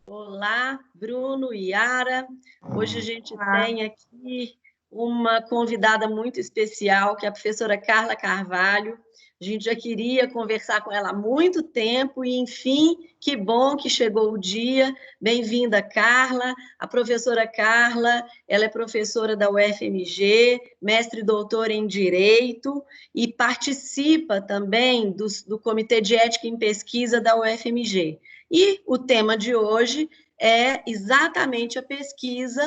Olá, Bruno e Yara. Hoje a gente Ah, tem aqui uma convidada muito especial, que é a professora Carla Carvalho. A gente já queria conversar com ela há muito tempo e, enfim, que bom que chegou o dia. Bem-vinda, Carla. A professora Carla, ela é professora da UFMG, mestre e doutora em Direito e participa também do Comitê de Ética em Pesquisa da UFMG. E o tema de hoje é exatamente a pesquisa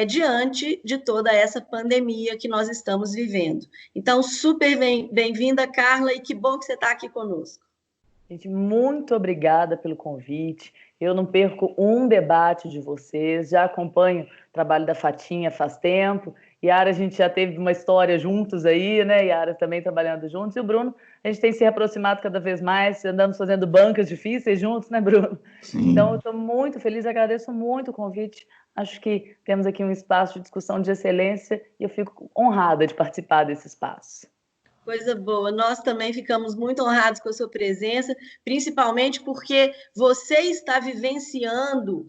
diante de toda essa pandemia que nós estamos vivendo. Então, super bem-vinda, Carla, e que bom que você está aqui conosco. gente, muito obrigada pelo convite. Eu não perco um debate de vocês, já acompanho o trabalho da Fatinha faz tempo. Yara, a gente já teve uma história juntos aí, né? Yara também trabalhando juntos. E o Bruno, a gente tem se aproximado cada vez mais, andamos fazendo bancas difíceis juntos, né, Bruno? Então, eu Sim, estou muito feliz, agradeço muito o convite. Acho que temos aqui um espaço de discussão de excelência e eu fico honrada de participar desse espaço. Coisa boa. Nós também ficamos muito honrados com a sua presença, principalmente porque você está vivenciando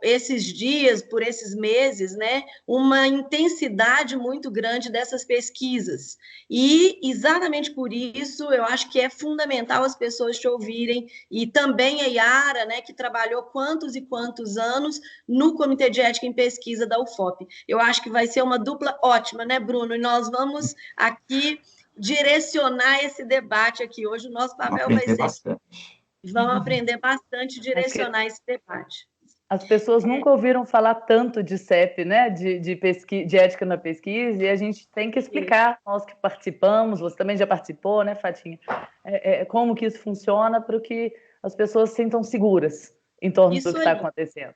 esses dias, por esses meses, né, uma intensidade muito grande dessas pesquisas. E exatamente por isso eu acho que é fundamental as pessoas te ouvirem, e também a Yara, né, que trabalhou quantos e quantos anos no Comitê de Ética em Pesquisa da UFOP. Eu acho que vai ser uma dupla ótima, né, Bruno? E nós vamos aqui direcionar esse debate aqui. Hoje o nosso vamos papel vai aprender ser, bastante. vamos aprender bastante Acho que direcionar esse debate. as pessoas nunca ouviram falar tanto de CEP, né? De ética na pesquisa, e a gente tem que explicar, nós que participamos, você também já participou, né, Fatinha? Como que isso funciona para que as pessoas se sintam seguras em torno do Isso que está aí. acontecendo.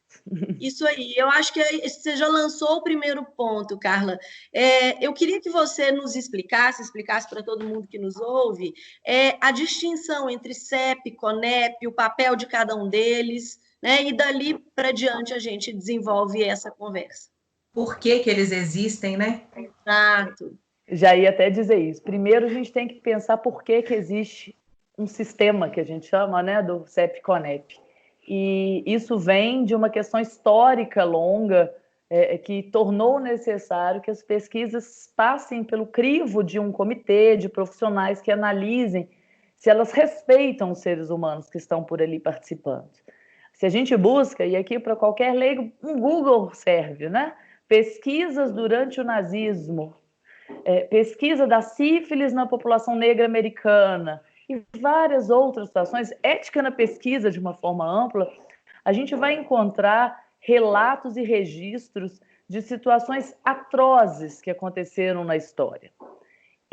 Isso aí, eu acho que você já lançou o primeiro ponto, Carla. Eu queria que você nos explicasse para todo mundo que nos ouve, a distinção entre CEP, CONEP, o papel de cada um deles, né? E dali para diante a gente desenvolve essa conversa. Por que que eles existem, né? Exato. Já ia até dizer isso. Primeiro, a gente tem que pensar por que que existe um sistema que a gente chama, né, do CEP-CONEP. E isso vem de uma questão histórica longa, que tornou necessário que as pesquisas passem pelo crivo de um comitê de profissionais que analisem se elas respeitam os seres humanos que estão por ali participando. Se a gente busca, e aqui para qualquer leigo, um Google serve, né? Pesquisas durante o nazismo, pesquisa da sífilis na população negra americana e várias outras situações, ética na pesquisa de uma forma ampla, a gente vai encontrar relatos e registros de situações atrozes que aconteceram na história.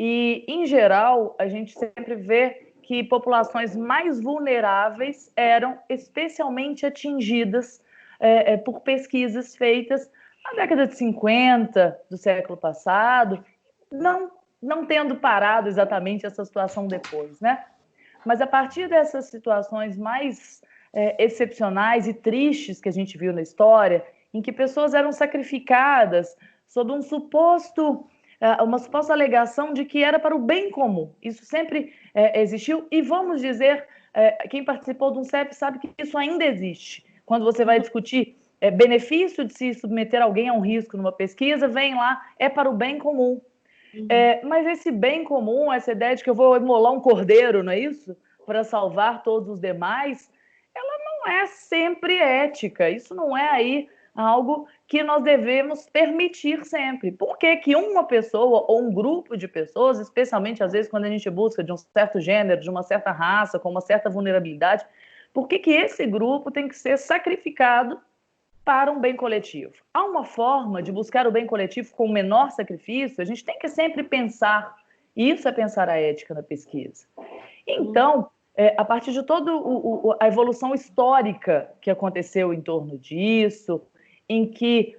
E, em geral, a gente sempre vê que populações mais vulneráveis eram especialmente atingidas por pesquisas feitas na década de 50 do século passado, não, não tendo parado exatamente essa situação depois, né? Mas a partir dessas situações mais excepcionais e tristes que a gente viu na história, em que pessoas eram sacrificadas sob uma suposta alegação de que era para o bem comum. Isso sempre existiu e vamos dizer, quem participou de um CEP sabe que isso ainda existe. Quando você vai discutir benefício de se submeter alguém a um risco numa pesquisa, vem lá, é para o bem comum. Mas esse bem comum, essa ideia de que eu vou imolar um cordeiro, não é isso? Para salvar todos os demais, ela não é sempre ética. Isso não é aí algo que nós devemos permitir sempre. Por que que uma pessoa ou um grupo de pessoas, especialmente às vezes quando a gente busca de um certo gênero, de uma certa raça, com uma certa vulnerabilidade, por que que esse grupo tem que ser sacrificado para um bem coletivo? Há uma forma de buscar o bem coletivo com o menor sacrifício? A gente tem que sempre pensar, isso é pensar a ética na pesquisa. Então, a partir de toda a evolução histórica que aconteceu em torno disso, em que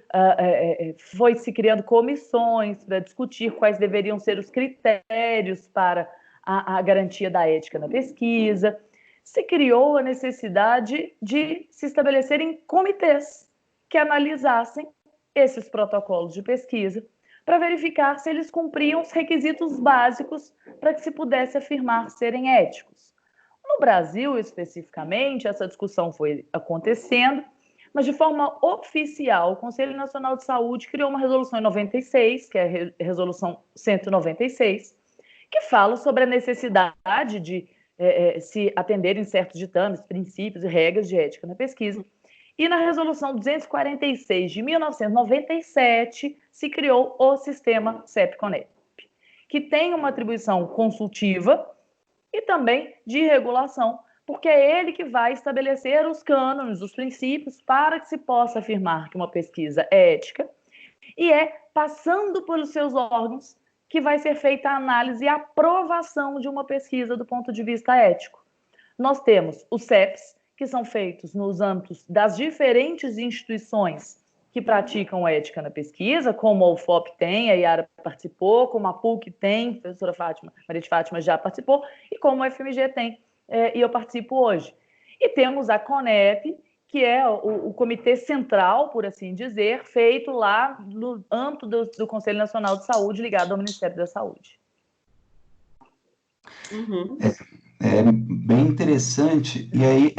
foi se criando comissões para discutir quais deveriam ser os critérios para a garantia da ética na pesquisa, se criou a necessidade de se estabelecerem comitês que analisassem esses protocolos de pesquisa para verificar se eles cumpriam os requisitos básicos para que se pudesse afirmar serem éticos. No Brasil, especificamente, essa discussão foi acontecendo Mas, de forma oficial, o Conselho Nacional de Saúde criou uma resolução em 96, que é a Resolução 196, que fala sobre a necessidade de se atenderem certos ditames, princípios e regras de ética na pesquisa. E na Resolução 246 de 1997 se criou o sistema CEP-CONEP, que tem uma atribuição consultiva e também de regulação, porque é ele que vai estabelecer os cânones, os princípios, para que se possa afirmar que uma pesquisa é ética, e é passando pelos seus órgãos que vai ser feita a análise e a aprovação de uma pesquisa do ponto de vista ético. Nós temos os CEPs, que são feitos nos âmbitos das diferentes instituições que praticam ética na pesquisa, como a UFOP tem, a Yara participou, como a PUC tem, a professora Maria de Fátima já participou, e como a FMG tem, e eu participo hoje. E temos a CONEP, que é o comitê central, por assim dizer, feito lá no âmbito do Conselho Nacional de Saúde, ligado ao Ministério da Saúde. Uhum. É bem interessante, e aí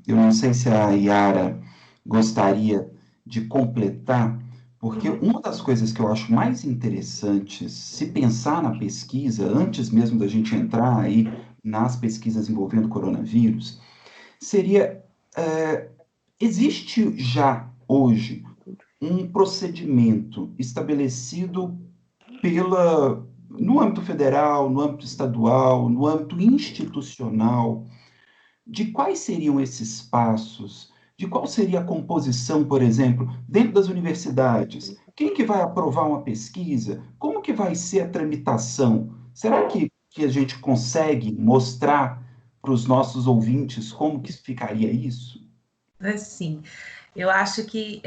eu não sei se a Yara gostaria de completar, porque uma das coisas que eu acho mais interessantes, se pensar na pesquisa, antes mesmo da gente entrar aí nas pesquisas envolvendo coronavírus, seria, existe já hoje um procedimento estabelecido no âmbito federal, no âmbito estadual, no âmbito institucional, de quais seriam esses passos, de qual seria a composição, por exemplo, dentro das universidades? Quem que vai aprovar uma pesquisa? Como que vai ser a tramitação? Será que a gente consegue mostrar para os nossos ouvintes como que ficaria isso? Sim, eu acho que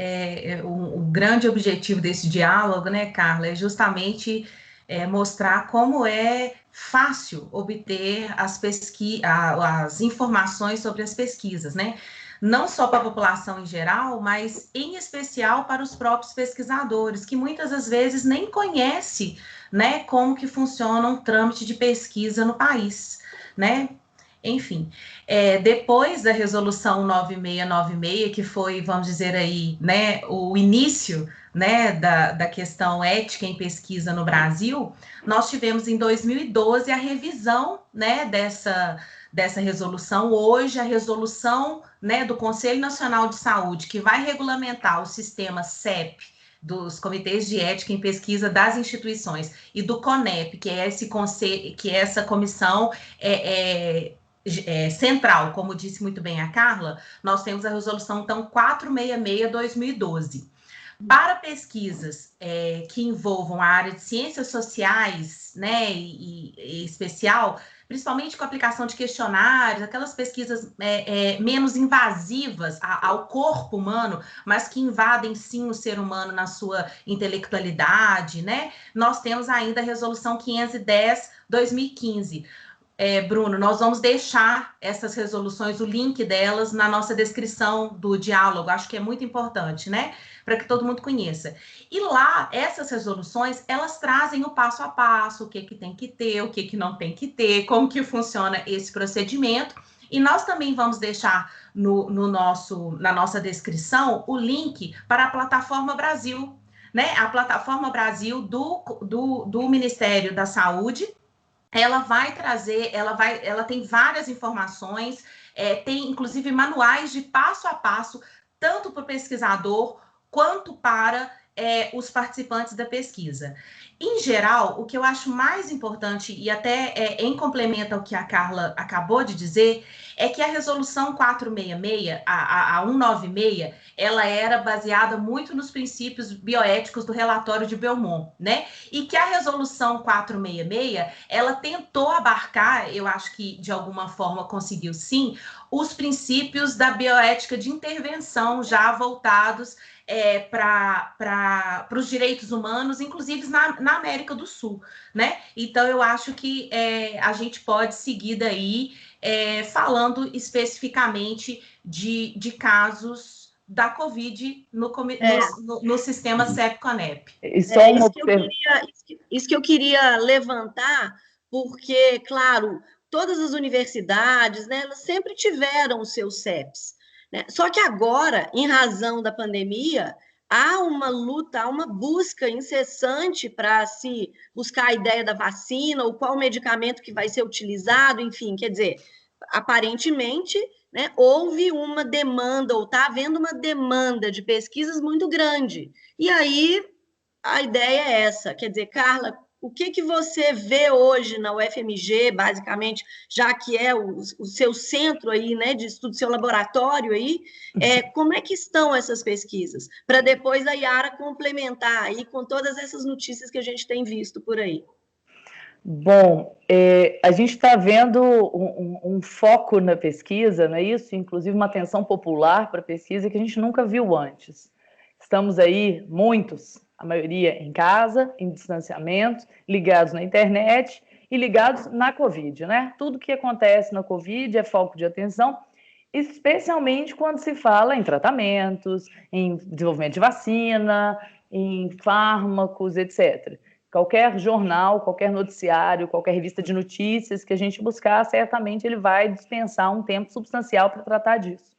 o grande objetivo desse diálogo, né, Carla, é justamente mostrar como é fácil obter as informações sobre as pesquisas, né? Não só para a população em geral, mas em especial para os próprios pesquisadores, que muitas das vezes nem conhecem, né, como que funciona um trâmite de pesquisa no país, né? Enfim, depois da resolução 9696, que foi, vamos dizer aí, né, o início, né, da questão ética em pesquisa no Brasil, nós tivemos em 2012 a revisão, né, dessa resolução. Hoje, a resolução, né, do Conselho Nacional de Saúde, que vai regulamentar o sistema CEP, dos comitês de ética em pesquisa das instituições, e do CONEP, que é essa comissão central, como disse muito bem a Carla, nós temos a resolução, então, 466/2012. Para pesquisas que envolvam a área de ciências sociais, né, e especial, principalmente com a aplicação de questionários, aquelas pesquisas menos invasivas ao corpo humano, mas que invadem, sim, o ser humano na sua intelectualidade, né, nós temos ainda a resolução 510/2015. Bruno, nós vamos deixar essas resoluções, o link delas, na nossa descrição do diálogo, acho que é muito importante, né? Para que todo mundo conheça. E lá, essas resoluções, elas trazem o passo a passo, o que tem que ter, o que não tem que ter, como que funciona esse procedimento. E nós também vamos deixar na nossa descrição o link para a Plataforma Brasil, né? A Plataforma Brasil do Ministério da Saúde. Ela vai trazer, ela tem várias informações, tem inclusive manuais de passo a passo, tanto para o pesquisador quanto para os participantes da pesquisa. Em geral, o que eu acho mais importante, e até em complemento ao que a Carla acabou de dizer, é que a resolução 466, a 196, ela era baseada muito nos princípios bioéticos do relatório de Belmont, né? E que a resolução 466, ela tentou abarcar, eu acho que de alguma forma conseguiu sim, os princípios da bioética de intervenção já voltados para os direitos humanos, inclusive na América do Sul, né? Então, eu acho que a gente pode seguir daí falando especificamente de casos da Covid no sistema CEP-CONEP. Isso que eu queria levantar, porque, claro, todas as universidades, né, elas sempre tiveram os seus CEPs. né? Só que agora, em razão da pandemia, há uma luta, há uma busca incessante para se buscar a ideia da vacina, ou qual medicamento que vai ser utilizado, enfim, quer dizer, aparentemente, né, houve uma demanda, ou está havendo uma demanda de pesquisas muito grande. E aí, a ideia é essa, quer dizer, Carla, o que você vê hoje na UFMG, basicamente, já que é o seu centro aí, né, de estudo, seu laboratório aí, como é que estão essas pesquisas? Para depois a Yara complementar aí com todas essas notícias que a gente tem visto por aí. Bom, a gente está vendo um foco na pesquisa, não é isso? Inclusive uma atenção popular para a pesquisa que a gente nunca viu antes. Estamos aí, muitos, a maioria em casa, em distanciamento, ligados na internet e ligados na Covid, né? Tudo que acontece na Covid é foco de atenção, especialmente quando se fala em tratamentos, em desenvolvimento de vacina, em fármacos, etc. Qualquer jornal, qualquer noticiário, qualquer revista de notícias que a gente buscar, certamente ele vai dispensar um tempo substancial para tratar disso.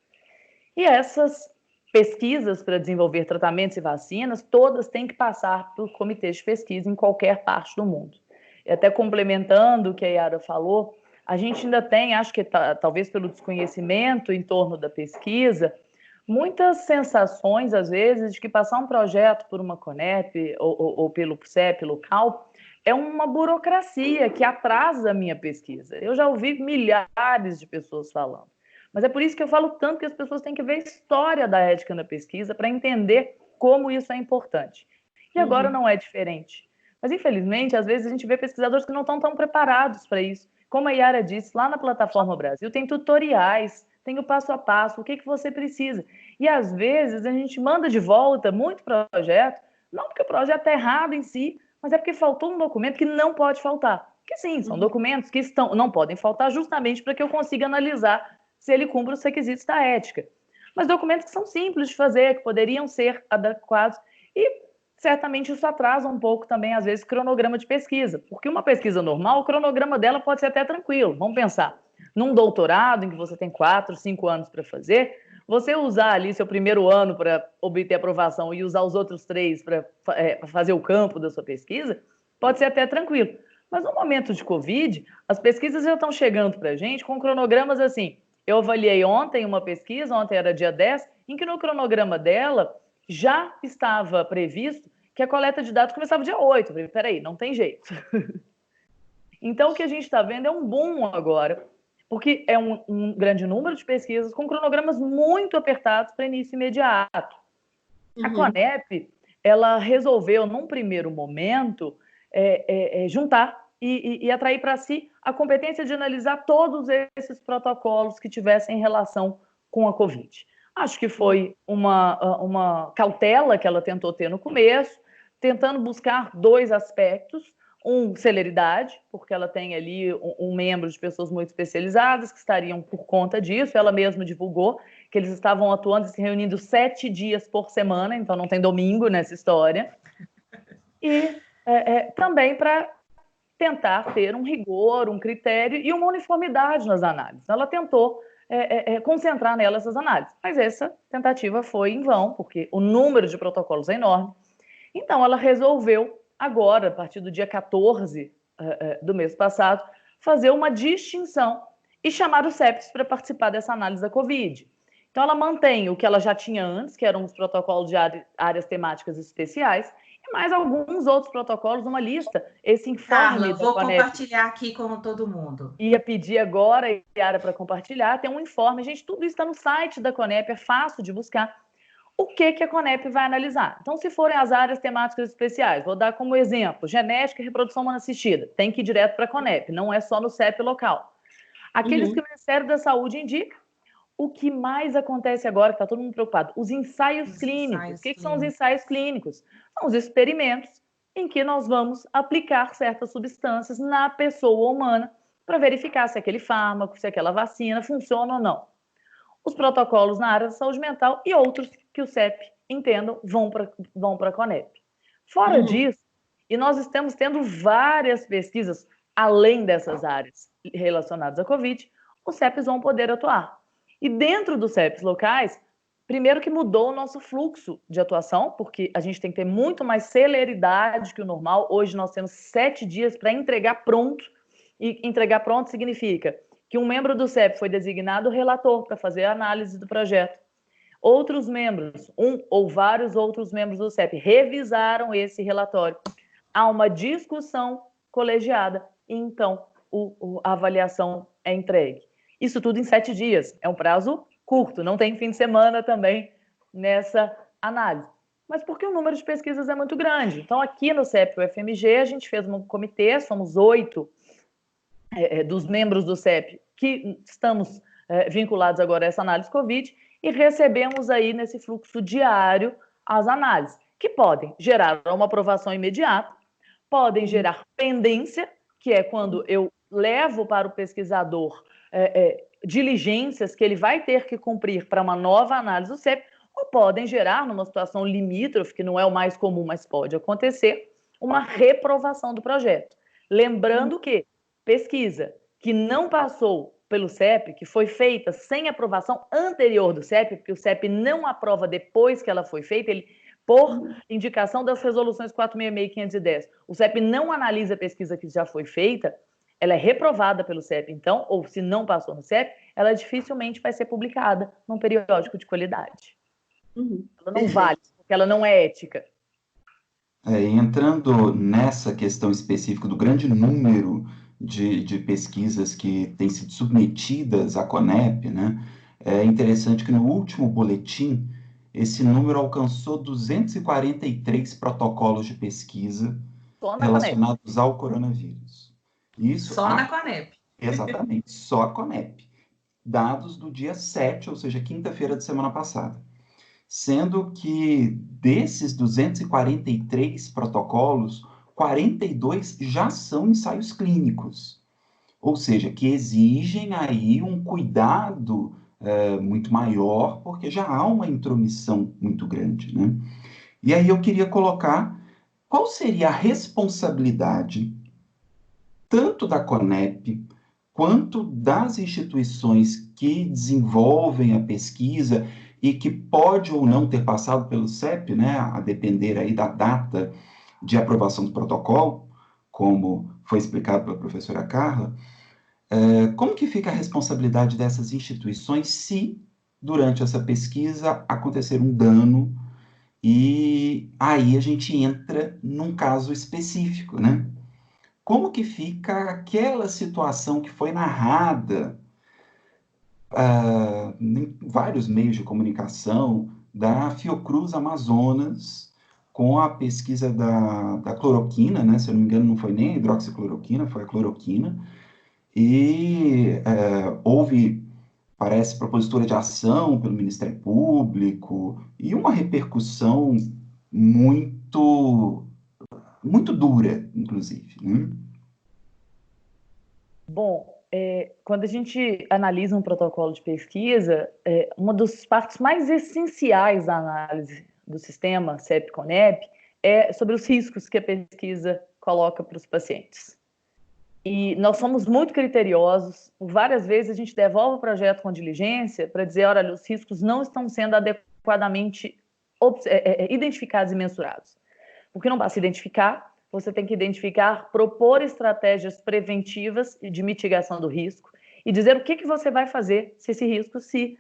E essas pesquisas para desenvolver tratamentos e vacinas, todas têm que passar por comitês de pesquisa em qualquer parte do mundo. E até complementando o que a Yara falou, a gente ainda tem, acho que talvez pelo desconhecimento em torno da pesquisa, muitas sensações, às vezes, de que passar um projeto por uma CONEP ou pelo CEP local é uma burocracia que atrasa a minha pesquisa. Eu já ouvi milhares de pessoas falando. Mas é por isso que eu falo tanto que as pessoas têm que ver a história da ética na pesquisa para entender como isso é importante. E agora não é diferente. Mas, infelizmente, às vezes a gente vê pesquisadores que não estão tão preparados para isso. Como a Yara disse, lá na Plataforma Brasil tem tutoriais, tem o passo a passo, o que você precisa. E, às vezes, a gente manda de volta muito projeto, não porque o projeto é errado em si, mas é porque faltou um documento que não pode faltar. Que sim, são documentos que não podem faltar justamente para que eu consiga analisar se ele cumpre os requisitos da ética. Mas documentos que são simples de fazer, que poderiam ser adequados, e certamente isso atrasa um pouco também, às vezes, o cronograma de pesquisa, porque uma pesquisa normal, o cronograma dela pode ser até tranquilo. Vamos pensar, num doutorado, em que você tem 4, 5 anos para fazer, você usar ali seu primeiro ano para obter aprovação e usar os outros 3 para fazer o campo da sua pesquisa, pode ser até tranquilo. Mas no momento de Covid, as pesquisas já estão chegando para a gente com cronogramas assim. Eu avaliei ontem uma pesquisa, ontem era dia 10, em que no cronograma dela já estava previsto que a coleta de dados começava dia 8. Eu falei, peraí, não tem jeito. Então, o que a gente está vendo é um boom agora, porque é um grande número de pesquisas com cronogramas muito apertados para início imediato. A CONEP, ela resolveu, num primeiro momento, juntar e atrair para si a competência de analisar todos esses protocolos que tivessem relação com a Covid. Acho que foi uma cautela que ela tentou ter no começo, tentando buscar 2 aspectos. Celeridade, porque ela tem ali um membro de pessoas muito especializadas que estariam por conta disso. Ela mesma divulgou que eles estavam atuando e se reunindo 7 dias por semana, então não tem domingo nessa história. E também para tentar ter um rigor, um critério e uma uniformidade nas análises. Ela tentou concentrar nela essas análises, mas essa tentativa foi em vão, porque o número de protocolos é enorme. Então, ela resolveu, agora, a partir do dia 14 do mês passado, fazer uma distinção e chamar os CEPs para participar dessa análise da Covid. Então, ela mantém o que ela já tinha antes, que eram os protocolos de áreas temáticas especiais, e mais alguns outros protocolos, uma lista. Esse informe Carla, vou compartilhar aqui com todo mundo. Ia pedir agora, Yara, para compartilhar. Tem um informe, gente, tudo isso está no site da CONEP, é fácil de buscar. O que a CONEP vai analisar? Então, se forem as áreas temáticas especiais, vou dar como exemplo, genética e reprodução humana assistida, tem que ir direto para a CONEP, não é só no CEP local. Aqueles que o Ministério da Saúde indica, o que mais acontece agora, que está todo mundo preocupado, os ensaios clínicos. O que são os ensaios clínicos? São os experimentos em que nós vamos aplicar certas substâncias na pessoa humana para verificar se aquele fármaco, se aquela vacina funciona ou não. Os protocolos na área da saúde mental e outros que o CEP entendam vão para a CONEP. Fora disso, e nós estamos tendo várias pesquisas além dessas áreas relacionadas à Covid, os CEPs vão poder atuar. E dentro dos CEPs locais, primeiro que mudou o nosso fluxo de atuação, porque a gente tem que ter muito mais celeridade que o normal. Hoje nós temos 7 dias para entregar pronto, e entregar pronto significa que um membro do CEP foi designado relator para fazer a análise do projeto. Outros membros, um ou vários outros membros do CEP, revisaram esse relatório. Há uma discussão colegiada e então a avaliação é entregue. Isso tudo em 7 dias. É um prazo curto, não tem fim de semana também nessa análise. Mas porque o número de pesquisas é muito grande. Então, aqui no CEP UFMG, a gente fez um comitê, somos 8 dos membros do CEP que estamos vinculados agora a essa análise COVID, e recebemos aí nesse fluxo diário as análises, que podem gerar uma aprovação imediata, podem gerar pendência, que é quando eu levo para o pesquisador diligências que ele vai ter que cumprir para uma nova análise do CEP, ou podem gerar, numa situação limítrofe, que não é o mais comum, mas pode acontecer, uma reprovação do projeto. Lembrando que pesquisa que não passou pelo CEP, que foi feita sem aprovação anterior do CEP, porque o CEP não aprova depois que ela foi feita, ele, por indicação das resoluções 466 e 510, o CEP não analisa a pesquisa que já foi feita, ela é reprovada pelo CEP, então, ou se não passou no CEP, ela dificilmente vai ser publicada num periódico de qualidade. Ela não vale, porque ela não é ética. Entrando nessa questão específica do grande número de pesquisas que têm sido submetidas à CONEP, né, é interessante que no último boletim, esse número alcançou 243 protocolos de pesquisa relacionados ao coronavírus. Isso só na CONEP. Exatamente, só a CONEP. Dados do dia 7, ou seja, quinta-feira de semana passada. Sendo que desses 243 protocolos, 42 já são ensaios clínicos, ou seja, que exigem aí um cuidado muito maior, porque já há uma intromissão muito grande, né? E aí eu queria colocar qual seria a responsabilidade tanto da CONEP quanto das instituições que desenvolvem a pesquisa e que pode ou não ter passado pelo CEP, né, a depender aí da data de aprovação do protocolo, como foi explicado pela professora Carla, como que fica a responsabilidade dessas instituições se, durante essa pesquisa, acontecer um dano e aí a gente entra num caso específico, né? Como que fica aquela situação que foi narrada em vários meios de comunicação da Fiocruz Amazonas com a pesquisa da cloroquina, né? Se eu não me engano, não foi nem a hidroxicloroquina, foi a cloroquina, e houve, parece, propositura de ação pelo Ministério Público e uma repercussão muito dura, inclusive, né? Bom, quando a gente analisa um protocolo de pesquisa, uma das partes mais essenciais da análise do sistema CEP-CONEP é sobre os riscos que a pesquisa coloca para os pacientes. E nós somos muito criteriosos, várias vezes a gente devolve o projeto com diligência para dizer, olha, os riscos não estão sendo adequadamente identificados e mensurados. Porque não basta identificar, você tem que identificar, propor estratégias preventivas de mitigação do risco e dizer o que você vai fazer se esse risco se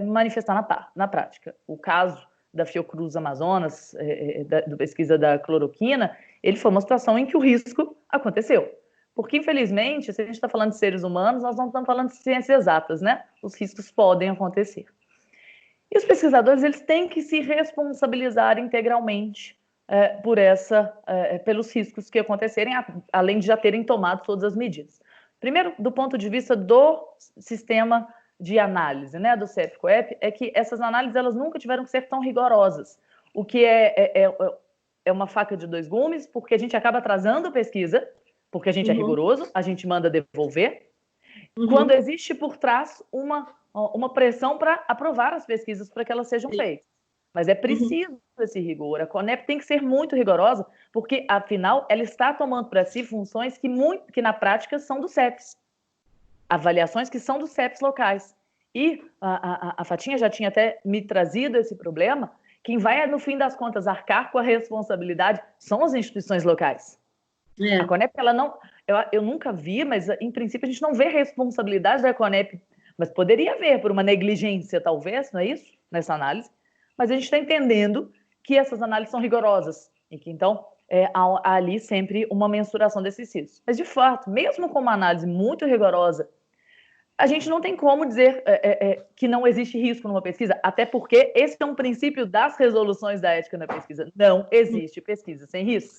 manifestar na prática. O caso da Fiocruz Amazonas, da pesquisa da cloroquina, ele foi uma situação em que o risco aconteceu. Porque, infelizmente, se a gente está falando de seres humanos, nós não estamos falando de ciências exatas, né? Os riscos podem acontecer. E os pesquisadores, eles têm que se responsabilizar integralmente pelos riscos que acontecerem, além de já terem tomado todas as medidas. Primeiro, do ponto de vista do sistema de análise, né, do CEP-COEP, é que essas análises elas nunca tiveram que ser tão rigorosas, o que é uma faca de dois gumes, porque a gente acaba atrasando a pesquisa, porque a gente é rigoroso, a gente manda devolver, quando existe por trás uma pressão para aprovar as pesquisas para que elas sejam feitas. Mas é preciso esse rigor. A CONEP tem que ser muito rigorosa, porque, afinal, ela está tomando para si funções que na prática são dos CEPs. Avaliações que são dos CEPs locais. E a Fatinha já tinha até me trazido esse problema. Quem vai, no fim das contas, arcar com a responsabilidade são as instituições locais. A Conep, ela não... Eu nunca vi, mas, em princípio, a gente não vê responsabilidade da Conep, mas poderia haver por uma negligência, talvez, não é isso? Nessa análise. Mas a gente está entendendo que essas análises são rigorosas e que, então, há ali sempre uma mensuração desses riscos. Mas, de fato, mesmo com uma análise muito rigorosa, a gente não tem como dizer que não existe risco numa pesquisa, até porque esse é um princípio das resoluções da ética na pesquisa. Não existe pesquisa sem risco.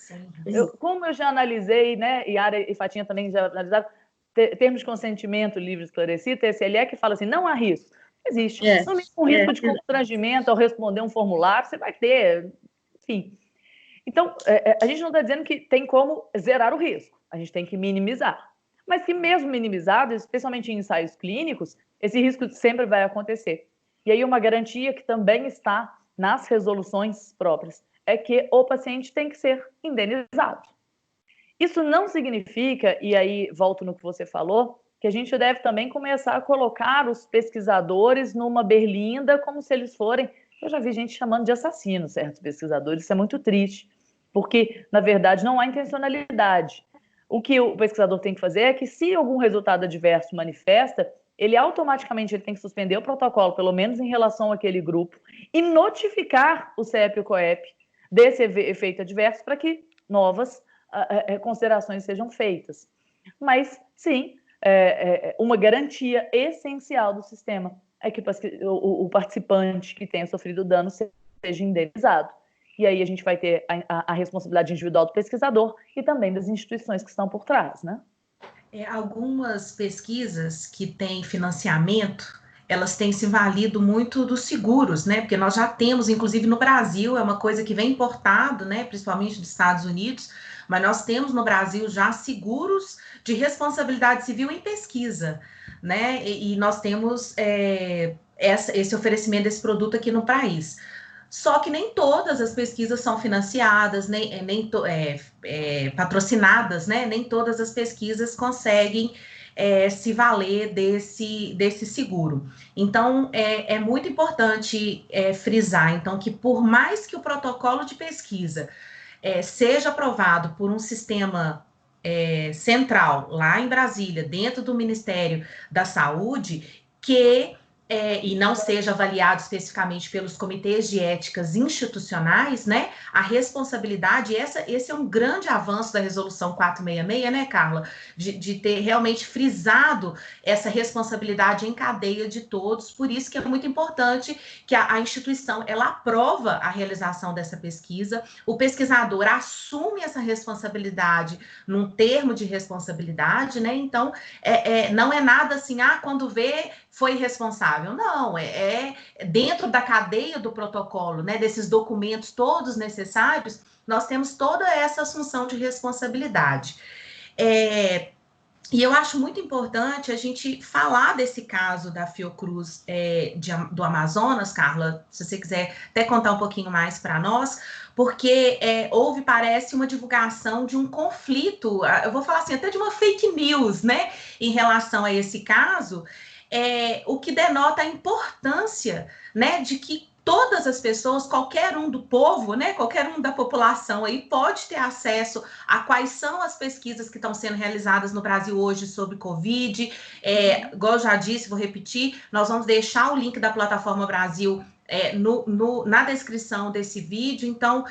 Como eu já analisei, né, e Yara e Fatinha também já analisaram, termos de consentimento livre esclarecido, TSLE, que fala assim, não há risco. Existe. Não tem um risco de constrangimento ao responder um formulário, você vai ter, enfim. Então, a gente não está dizendo que tem como zerar o risco, a gente tem que minimizar. Mas que mesmo minimizado, especialmente em ensaios clínicos, esse risco sempre vai acontecer. E aí uma garantia que também está nas resoluções próprias é que o paciente tem que ser indenizado. Isso não significa, e aí volto no que você falou, que a gente deve também começar a colocar os pesquisadores numa berlinda como se eles forem... Eu já vi gente chamando de assassinos certos pesquisadores, isso é muito triste, porque, na verdade, não há intencionalidade. O que o pesquisador tem que fazer é que, se algum resultado adverso manifesta, ele automaticamente tem que suspender o protocolo, pelo menos em relação àquele grupo, e notificar o CEP e o COEP desse efeito adverso para que novas considerações sejam feitas. Mas, sim, uma garantia essencial do sistema é que o participante que tenha sofrido dano seja indenizado. E aí a gente vai ter a responsabilidade individual do pesquisador e também das instituições que estão por trás, né? Algumas pesquisas que têm financiamento, elas têm se valido muito dos seguros, né? Porque nós já temos, inclusive no Brasil, é uma coisa que vem importado, né? Principalmente dos Estados Unidos, mas nós temos no Brasil já seguros de responsabilidade civil em pesquisa, né? E nós temos esse oferecimento desse produto aqui no país. Só que nem todas as pesquisas são financiadas, nem patrocinadas, né? Nem todas as pesquisas conseguem se valer desse seguro. Então, é muito importante frisar, então, que por mais que o protocolo de pesquisa seja aprovado por um sistema central, lá em Brasília, dentro do Ministério da Saúde, e não seja avaliado especificamente pelos comitês de éticas institucionais, né? A responsabilidade, esse é um grande avanço da resolução 466, né, Carla? De ter realmente frisado essa responsabilidade em cadeia de todos, por isso que é muito importante que a instituição, ela aprova a realização dessa pesquisa, o pesquisador assume essa responsabilidade num termo de responsabilidade, né? Então, não é nada assim, quando vê, foi responsável. Não, dentro da cadeia do protocolo, né, desses documentos todos necessários, nós temos toda essa assunção de responsabilidade. E eu acho muito importante a gente falar desse caso da Fiocruz do Amazonas, Carla, se você quiser até contar um pouquinho mais para nós, porque houve, parece, uma divulgação de um conflito, eu vou falar assim, até de uma fake news, né, em relação a esse caso, o que denota a importância, né, de que todas as pessoas, qualquer um do povo, né, qualquer um da população aí pode ter acesso a quais são as pesquisas que estão sendo realizadas no Brasil hoje sobre Covid. Igual eu já disse, vou repetir, nós vamos deixar o link da Plataforma Brasil na descrição desse vídeo, então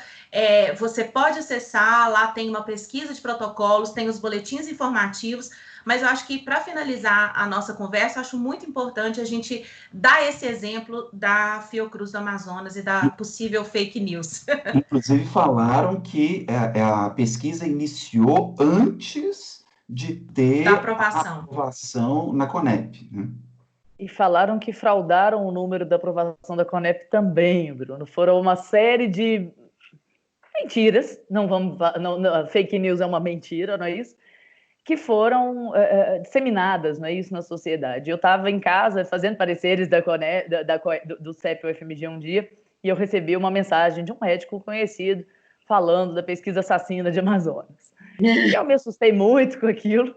você pode acessar, lá tem uma pesquisa de protocolos, tem os boletins informativos, mas eu acho que, para finalizar a nossa conversa, eu acho muito importante a gente dar esse exemplo da Fiocruz do Amazonas e da possível fake news. Inclusive, falaram que a pesquisa iniciou antes de ter da a aprovação na Conep, né? E falaram que fraudaram o número da aprovação da Conep também, Bruno. Foram uma série de mentiras, fake news é uma mentira, não é isso? Que foram disseminadas, não é isso, na sociedade. Eu estava em casa fazendo pareceres do CEP UFMG um dia, e eu recebi uma mensagem de um médico conhecido falando da pesquisa assassina de Amazonas. E eu me assustei muito com aquilo.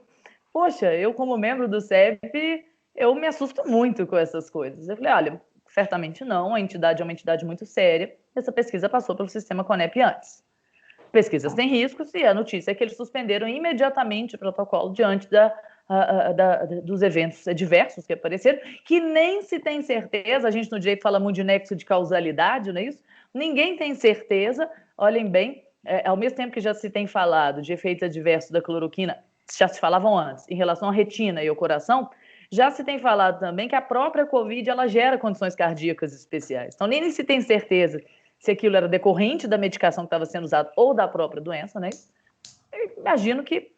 Poxa, eu como membro do CEP eu me assusto muito com essas coisas. Eu falei, olha, certamente não, a entidade é uma entidade muito séria, essa pesquisa passou pelo sistema CONEP antes. Pesquisas têm riscos e a notícia é que eles suspenderam imediatamente o protocolo diante dos eventos diversos que apareceram, que nem se tem certeza, a gente no direito fala muito de nexo de causalidade, não é isso? Ninguém tem certeza, olhem bem, ao mesmo tempo que já se tem falado de efeitos adversos da cloroquina, já se falavam antes, em relação à retina e ao coração, já se tem falado também que a própria Covid ela gera condições cardíacas especiais. Então, nem se tem certeza se aquilo era decorrente da medicação que estava sendo usada ou da própria doença, né? Eu imagino que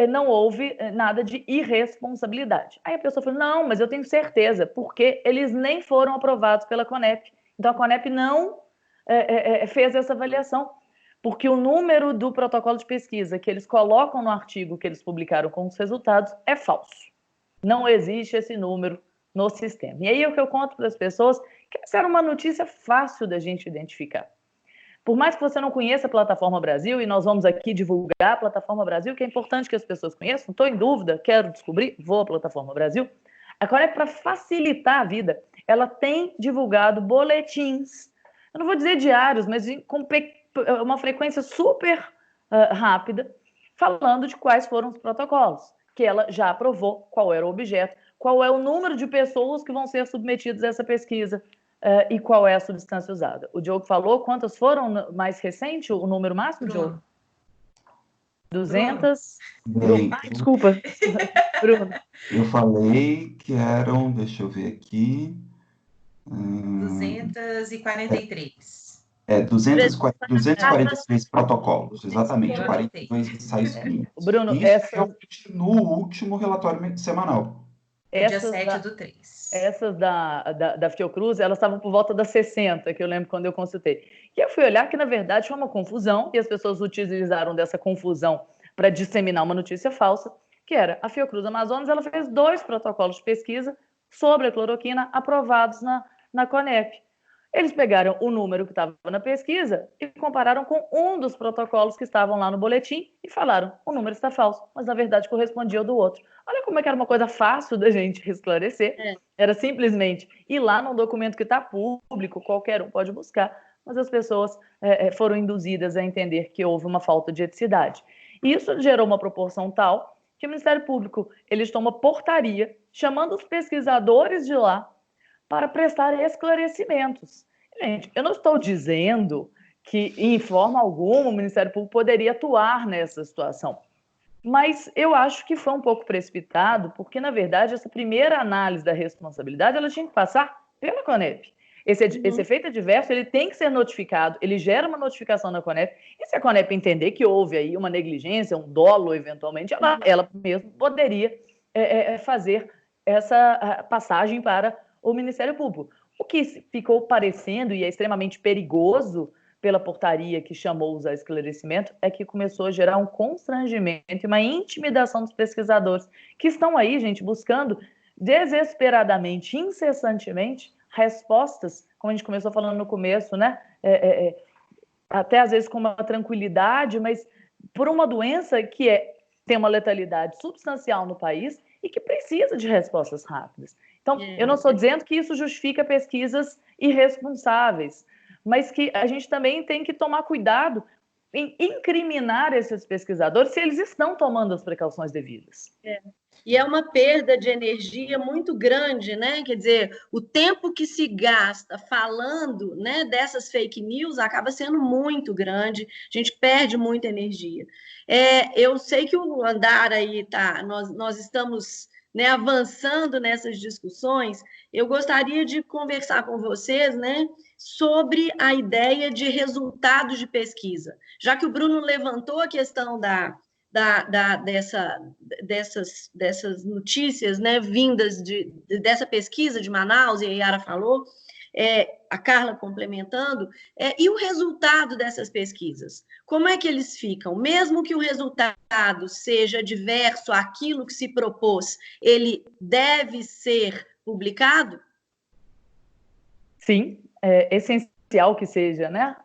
não houve nada de irresponsabilidade. Aí a pessoa falou, não, mas eu tenho certeza, porque eles nem foram aprovados pela CONEP. Então, a CONEP não fez essa avaliação, porque o número do protocolo de pesquisa que eles colocam no artigo que eles publicaram com os resultados é falso. Não existe esse número no sistema. E aí é o que eu conto para as pessoas, que essa era uma notícia fácil da gente identificar. Por mais que você não conheça a Plataforma Brasil, e nós vamos aqui divulgar a Plataforma Brasil, que é importante que as pessoas conheçam, não estou em dúvida, quero descobrir, vou à Plataforma Brasil. Agora, para facilitar a vida, ela tem divulgado boletins, eu não vou dizer diários, mas com uma frequência super rápida, falando de quais foram os protocolos, que ela já aprovou, qual era o objeto, qual é o número de pessoas que vão ser submetidas a essa pesquisa e qual é a substância usada. O Diogo falou quantas foram mais recente, o número máximo, Diogo? 200? Bem, Desculpa, Bruno. Eu falei que eram, deixa eu ver aqui... 243. 243 protocolos, exatamente, 42 ensaios clínicos. Bruno, isso realmente no último relatório semanal. Dia 7/3. Essas da Fiocruz, elas estavam por volta das 60, que eu lembro quando eu consultei. E eu fui olhar que, na verdade, foi uma confusão, e as pessoas utilizaram dessa confusão para disseminar uma notícia falsa, que era a Fiocruz Amazonas, ela fez 2 protocolos de pesquisa sobre a cloroquina aprovados na CONEP. Eles pegaram o número que estava na pesquisa e compararam com um dos protocolos que estavam lá no boletim e falaram, o número está falso, mas na verdade correspondia ao do outro. Olha como é que era uma coisa fácil da gente esclarecer. Era simplesmente ir lá num documento que está público, qualquer um pode buscar, mas as pessoas foram induzidas a entender que houve uma falta de eticidade. E isso gerou uma proporção tal que o Ministério Público eles tomam portaria chamando os pesquisadores de lá para prestar esclarecimentos. Gente, eu não estou dizendo que, em forma alguma, o Ministério Público poderia atuar nessa situação, mas eu acho que foi um pouco precipitado, porque, na verdade, essa primeira análise da responsabilidade ela tinha que passar pela CONEP. Esse efeito adverso ele tem que ser notificado, ele gera uma notificação na CONEP, e se a CONEP entender que houve aí uma negligência, um dolo, eventualmente, ela mesmo poderia fazer essa passagem para o Ministério Público. O que ficou parecendo, e é extremamente perigoso pela portaria que chamou-os a esclarecimento, é que começou a gerar um constrangimento e uma intimidação dos pesquisadores, que estão aí, gente, buscando desesperadamente, incessantemente, respostas, como a gente começou falando no começo, né? Até às vezes com uma tranquilidade, mas por uma doença que tem uma letalidade substancial no país e que precisa de respostas rápidas. Então, eu não estou dizendo que isso justifica pesquisas irresponsáveis, mas que a gente também tem que tomar cuidado em incriminar esses pesquisadores se eles estão tomando as precauções devidas. E é uma perda de energia muito grande, né? Quer dizer, o tempo que se gasta falando, né, dessas fake news acaba sendo muito grande, a gente perde muita energia. Eu sei que o andar aí nós estamos, né, avançando nessas discussões. Eu gostaria de conversar com vocês, né, sobre a ideia de resultados de pesquisa, já que o Bruno levantou a questão dessas notícias, né, vindas dessa pesquisa de Manaus, e a Yara falou, a Carla complementando, e o resultado dessas pesquisas? Como é que eles ficam? Mesmo que o resultado seja diverso àquilo que se propôs, ele deve ser publicado? Sim, é essencial que seja, né?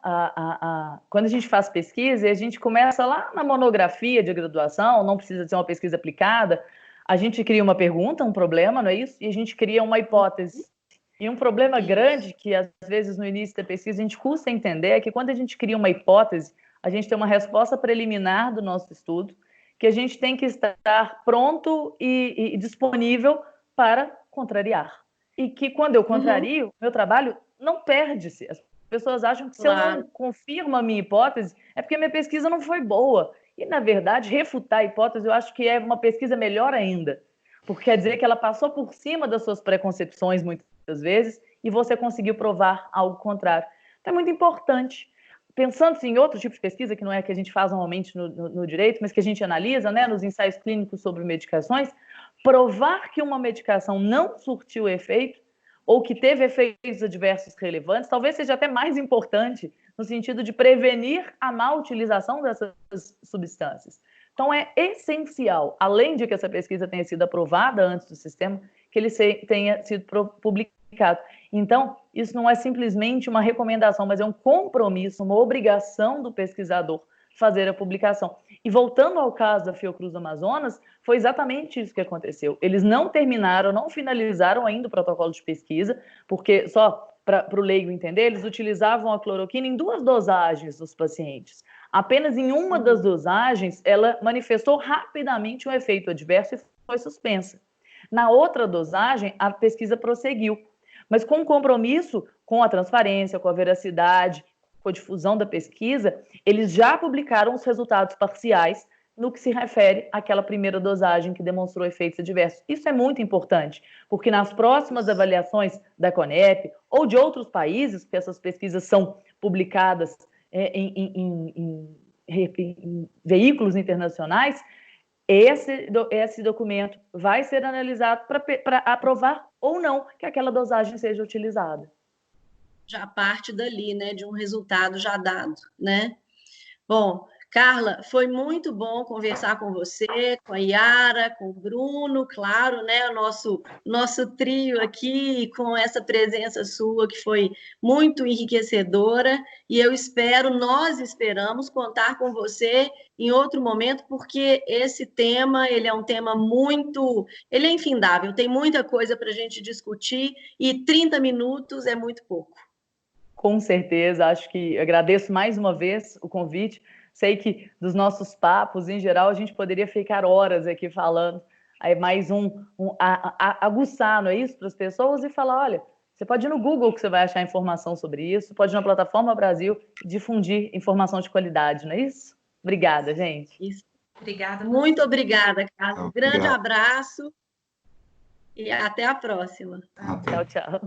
Quando a gente faz pesquisa, a gente começa lá na monografia de graduação, não precisa ser uma pesquisa aplicada, A gente cria uma pergunta, um problema, não é isso? E a gente cria uma hipótese. E um problema grande que, às vezes, no início da pesquisa, a gente custa entender é que quando a gente cria uma hipótese, a gente tem uma resposta preliminar do nosso estudo, que a gente tem que estar pronto e disponível para contrariar. E que, quando eu contrario, meu trabalho não perde-se. As pessoas acham que se eu não confirmo a minha hipótese, é porque minha pesquisa não foi boa. E, na verdade, refutar a hipótese, eu acho que é uma pesquisa melhor ainda, porque quer dizer que ela passou por cima das suas preconcepções, muitas vezes, e você conseguiu provar algo contrário. Então, é muito importante. Pensando em outro tipo de pesquisa, que não é a que a gente faz normalmente no direito, mas que a gente analisa, né, nos ensaios clínicos sobre medicações, provar que uma medicação não surtiu efeito ou que teve efeitos adversos relevantes, talvez seja até mais importante no sentido de prevenir a má utilização dessas substâncias. Então, é essencial, além de que essa pesquisa tenha sido aprovada antes do sistema, que ele tenha sido publicado. Então, isso não é simplesmente uma recomendação, mas é um compromisso, uma obrigação do pesquisador fazer a publicação. E voltando ao caso da Fiocruz do Amazonas, foi exatamente isso que aconteceu. Eles não terminaram, não finalizaram ainda o protocolo de pesquisa, porque, só para o leigo entender, eles utilizavam a cloroquina em 2 dosagens dos pacientes. Apenas em uma das dosagens, ela manifestou rapidamente um efeito adverso e foi suspensa. Na outra dosagem, a pesquisa prosseguiu, mas com compromisso com a transparência, com a veracidade, com a difusão da pesquisa, eles já publicaram os resultados parciais no que se refere àquela primeira dosagem que demonstrou efeitos adversos. Isso é muito importante, porque nas próximas avaliações da CONEP ou de outros países, porque essas pesquisas são publicadas em veículos internacionais, esse documento vai ser analisado para aprovar ou não que aquela dosagem seja utilizada. Já parte dali, né, de um resultado já dado, né? Bom, Carla, foi muito bom conversar com você, com a Yara, com o Bruno, claro, né, o nosso trio aqui, com essa presença sua que foi muito enriquecedora, e nós esperamos contar com você em outro momento, porque esse tema, ele é um tema ele é infindável, tem muita coisa para a gente discutir, e 30 minutos é muito pouco. Com certeza, acho que agradeço mais uma vez o convite. Sei que dos nossos papos, em geral, a gente poderia ficar horas aqui falando. Aí mais aguçar, não é isso? Para as pessoas e falar, olha, você pode ir no Google que você vai achar informação sobre isso, pode ir na Plataforma Brasil difundir informação de qualidade, não é isso? Obrigada, gente. Isso. Obrigada. Muito obrigada, Carla. Grande abraço e até a próxima. Até. Tchau, tchau.